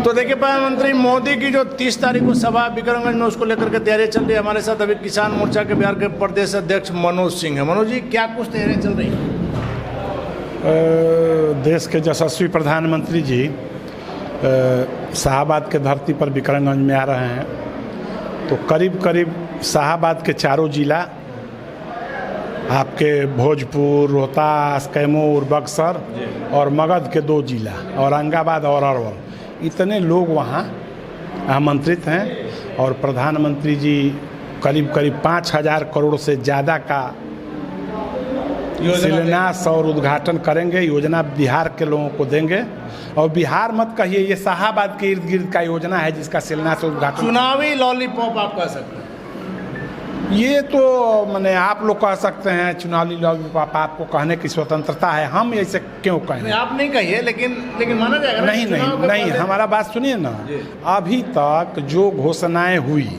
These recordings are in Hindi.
तो देखिए प्रधानमंत्री मोदी की जो 30 तारीख को सभा बिक्रमगंज में उसको लेकर के तैयारी चल रही है। हमारे साथ अभी किसान मोर्चा के बिहार के प्रदेश अध्यक्ष मनोज सिंह है। मनोज जी, क्या कुछ तैयारी चल रही है? देश के यशस्वी प्रधानमंत्री जी शाहाबाद के धरती पर बिक्रमगंज में आ रहे हैं, तो करीब करीब शाहाबाद के चारों जिला, आपके भोजपुर, रोहतास, कैमूर, बक्सर और मगध के 2 जिला, औरंगाबाद और अरवल, इतने लोग वहाँ आमंत्रित हैं। और प्रधानमंत्री जी करीब करीब 5,000 करोड़ से ज़्यादा का शिलान्यास और उद्घाटन करेंगे। योजना बिहार के लोगों को देंगे। और बिहार मत कहिए, ये शाहाबाद के इर्द गिर्द का योजना है जिसका शिलान्यास उद्घाटन। चुनावी लॉलीपॉप आप कह सकते हैं? ये तो मैंने आप लोग कह सकते हैं, चुनावी लॉलीपॉप आपको कहने की स्वतंत्रता है, हम ऐसे क्यों कहें? आप नहीं कहिए, लेकिन माना जाएगा। नहीं, हमारा बात सुनिए ना। अभी तक जो घोषणाएं हुई,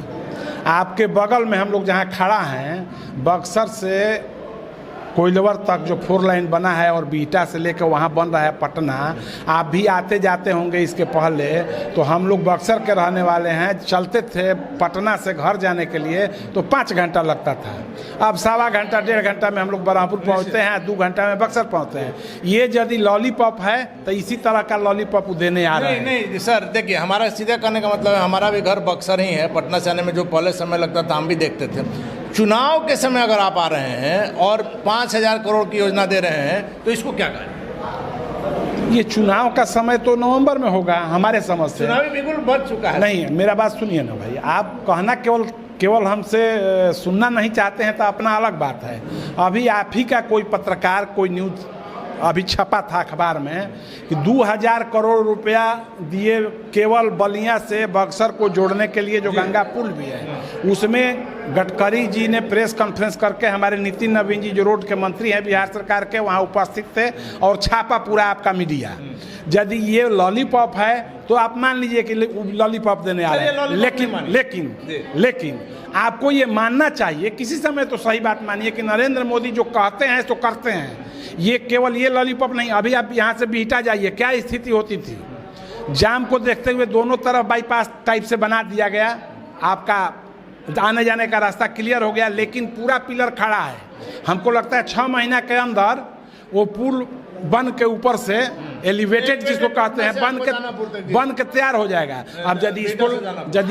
आपके बगल में हम लोग जहाँ खड़ा हैं, बक्सर से कोइलवर तक जो 4 लाइन बना है और बीटा से लेकर वहाँ बन रहा है पटना, आप भी आते जाते होंगे इसके पहले। तो हम लोग बक्सर के रहने वाले हैं, चलते थे पटना से घर जाने के लिए तो 5 घंटा लगता था। अब 1.25 घंटा 1.5 घंटा में हम लोग बरहमपुर पहुँचते हैं, 2 घंटा में बक्सर पहुँचते हैं। ये यदि लॉलीपॉप है तो इसी तरह का लॉलीपॉप देने आ रहे हैं। नहीं सर, देखिए, हमारा सीधे कहने का मतलब है, हमारा भी घर बक्सर ही है। पटना से आने में जो पहले समय लगता था हम भी देखते थे। चुनाव के समय अगर आप आ रहे हैं और 5,000 करोड़ की योजना दे रहे हैं, तो इसको क्या कहें? ये चुनाव का समय तो नवंबर में होगा हमारे समझ से। चुनाव बिल्कुल बच चुका है। नहीं, मेरा बात सुनिए ना भाई, आप कहना केवल हमसे सुनना नहीं चाहते हैं तो अपना अलग बात है। अभी आप ही का कोई पत्रकार, कोई न्यूज़ अभी छपा था अखबार में कि 2,000 करोड़ रुपया दिए केवल बलिया से बक्सर को जोड़ने के लिए, जो गंगा पुल भी है। उसमें गडकरी जी ने प्रेस कॉन्फ्रेंस करके, हमारे नितिन नवीन जी जो रोड के मंत्री हैं बिहार सरकार के, वहाँ उपस्थित थे और छापा पूरा आपका मीडिया। यदि ये लॉलीपॉप है तो आप मान लीजिए कि लॉलीपॉप देने आ रहे हैं, लेकिन आपको ये मानना चाहिए, किसी समय तो सही बात मानिए कि नरेंद्र मोदी जो कहते हैं तो करते हैं। ये केवल ये लॉलीपॉप नहीं। अभी आप यहाँ से बीटा जाइए, क्या स्थिति होती थी। जाम को देखते हुए दोनों तरफ बाईपास टाइप से बना दिया गया, आपका आने जाने का रास्ता क्लियर हो गया, लेकिन पूरा पिलर खड़ा है। हमको लगता है 6 महीना के अंदर वो पुल बन के ऊपर से एलिवेटेड जिसको कहते हैं बन के तैयार हो जाएगा। अब यदि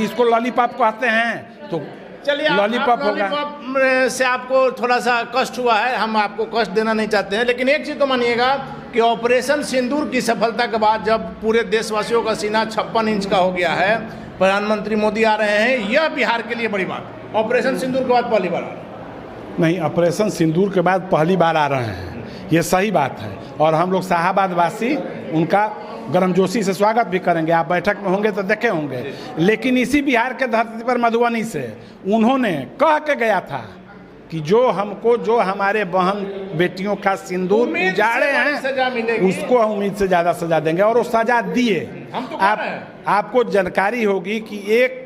इसको लॉलीपॉप कहते हैं तो चलिए, लॉलीपॉप होगा। से आपको थोड़ा सा कष्ट हुआ है, हम आपको कष्ट देना नहीं चाहते हैं, लेकिन एक चीज़ तो मानिएगा कि ऑपरेशन सिंदूर की सफलता के बाद जब पूरे देशवासियों का सीना 56 इंच का हो गया है, प्रधानमंत्री मोदी आ रहे हैं, यह बिहार के लिए बड़ी बात। ऑपरेशन सिंदूर के बाद पहली बार आ रहे हैं। नहीं, ऑपरेशन सिंदूर के बाद पहली बार आ रहे हैं, ये सही बात है। और हम लोग शाहाबाद वासी उनका गर्मजोशी से स्वागत भी करेंगे। आप बैठक में होंगे तो देखे होंगे। लेकिन इसी बिहार के धरती पर मधुबनी से उन्होंने कह के गया था कि जो हमारे बहन बेटियों का सिंदूर उजाड़े हैं, उसको हम उम्मीद से ज़्यादा सजा देंगे। और वो सजा दिए। आपको जानकारी होगी कि एक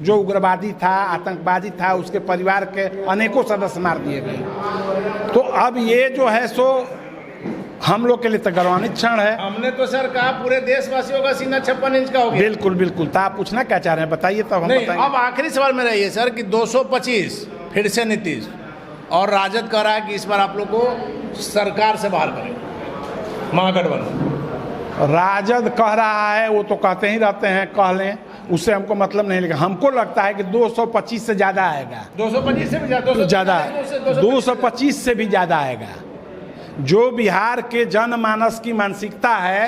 जो उग्रवादी था, आतंकवादी था, उसके परिवार के अनेकों सदस्य मार दिए गए। तो अब ये जो है सो हम लोग के लिए तो गौरवान्वित क्षण है। हमने तो सर कहा पूरे देशवासियों का सीना 56 इंच का हो गया। बिल्कुल। तो आप पूछना क्या चाह रहे हैं, बताइए तब हम बताएंगे। अब आखिरी सवाल मेरा ये सर कि 225 फिर से नीतीश और राजद कह रहा है कि इस बार आप लोग को सरकार से बाहर करें, महागठबंधन। राजद कह रहा है, वो तो कहते ही रहते हैं, कह लें, उससे हमको मतलब नहीं। लेकिन हमको लगता है कि 225 से ज़्यादा आएगा। 225 से भी ज़्यादा, 225 से भी ज़्यादा आएगा। जो बिहार के जनमानस की मानसिकता है,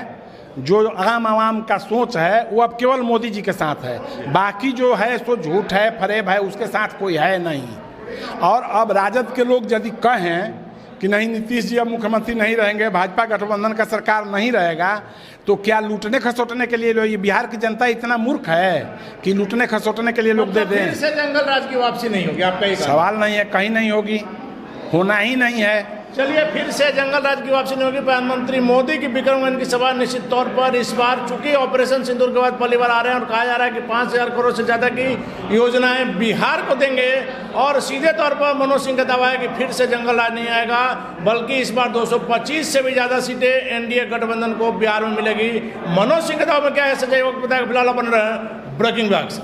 जो आम आवाम का सोच है, वो अब केवल मोदी जी के साथ है। बाकी जो है सो झूठ है, फरेब है, उसके साथ कोई है नहीं। और अब राजद के लोग यदि कहें कि नहीं, नीतीश जी अब मुख्यमंत्री नहीं रहेंगे, भाजपा गठबंधन का सरकार नहीं रहेगा, तो क्या लूटने खसोटने के लिए ये बिहार की जनता इतना मूर्ख है कि लूटने खसोटने के लिए लोग दे दें? फिर से जंगल राज की वापसी नहीं होगी? आपका सवाल नहीं है, कहीं नहीं होगी, होना ही नहीं है। चलिए, फिर से जंगल राज की वापसी नहीं होगी। प्रधानमंत्री मोदी की विक्रमगंज की सभा निश्चित तौर पर इस बार, चूंकि ऑपरेशन सिंदूर के बाद पहली बार आ रहे हैं और कहा जा रहा है कि 5,000 करोड़ से ज़्यादा की योजनाएं बिहार को देंगे, और सीधे तौर पर मनोज सिंह का दावा है कि फिर से जंगल राज नहीं आएगा, बल्कि इस बार 225 से भी ज़्यादा सीटें एनडीए गठबंधन को बिहार में मिलेगी। मनोज सिंह के दावा में क्या है, सच्चाई वक्त बताएगा। फिलहाल बन रहे हैं ब्रेकिंग बैग से।